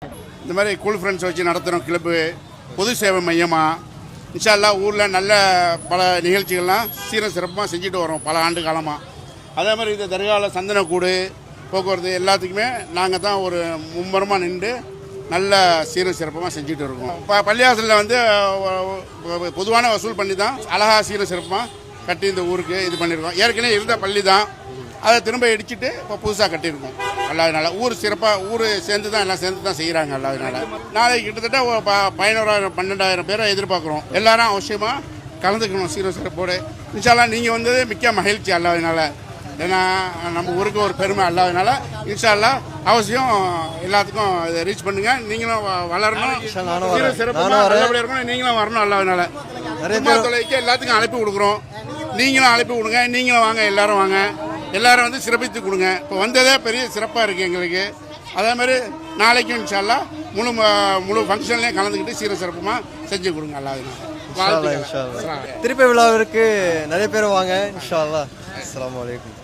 இந்த மாதிரி cool friends வச்சு நடத்துகிறோம் கிளப்பு பொது சேவை மையமாக. இன்ஷா அல்லாஹ் ஊரில் நல்ல பல நிகழ்ச்சிகள்லாம் சீரம் சிறப்பாக செஞ்சுட்டு வரோம் பல ஆண்டு காலமாக. அதே மாதிரி இந்த தர்காவில் சந்தனக்கூடு போக்குவரத்து எல்லாத்துக்குமே நாங்கள் தான் ஒரு மும்முரமாக நின்று நல்ல சீரம் சிறப்பாக செஞ்சுட்டு இருக்கோம். இப்போ பள்ளிவாசலில் வந்து பொதுவான வசூல் பண்ணி தான் அழகாக சீரம் சிறப்பாக கட்டி இந்த ஊருக்கு இது பண்ணியிருக்கோம். ஏற்கனவே இருந்த பள்ளி தான், அதை திரும்ப இடிச்சிட்டு இப்போ புதுசாக கட்டியிருக்கோம். அல்லாதனால ஊர் சிறப்பாக ஊர் சேர்ந்து தான் எல்லாம் சேர்ந்து தான் செய்கிறாங்க. அல்லாதனால நாளைக்கு கிட்டத்தட்ட ஒரு 11,000 12,000 பேரை எதிர்பார்க்குறோம். எல்லாரும் அவசியமாக கலந்துக்கணும் சீரம் சிறப்போடு. இன்ஷா அல்லாஹ் நீங்கள் வந்தது மிக்க மகிழ்ச்சி. அல்லாதனால ஏன்னா நம்ம ஊருக்கு ஒரு பெருமை. அல்லாதனால இன்ஷா அல்லாஹ் அவசியம் எல்லாத்துக்கும் இதை ரீச் பண்ணுங்க. நீங்களும் வளரணும், சீரம் சிறப்பாக நல்லபடியாக இருக்கணும். நீங்களும் வரணும். அல்லாதனால தொலைக்கு எல்லாத்துக்கும் அழைப்பு கொடுக்குறோம். நீங்களும் அழைப்பு கொடுங்க, நீங்களும் வாங்க, எல்லாரும் வாங்க, எல்லாரும் வந்து சிறப்பித்து கொடுங்க. இப்போ வந்ததே பெரிய சிறப்பாக இருக்குது எங்களுக்கு. அதே மாதிரி நாளைக்கும் இன்ஷா அல்லாஹ் முழு ஃபங்க்ஷன்லேயும் கலந்துக்கிட்டு சீர சிறப்புமாக செஞ்சு கொடுங்க. அல்லாஹ் திருப்பி விழாவிற்கு நிறைய பேர் வாங்க இன்ஷா அல்லாஹ். அஸ்ஸலாமு அலைக்கும்.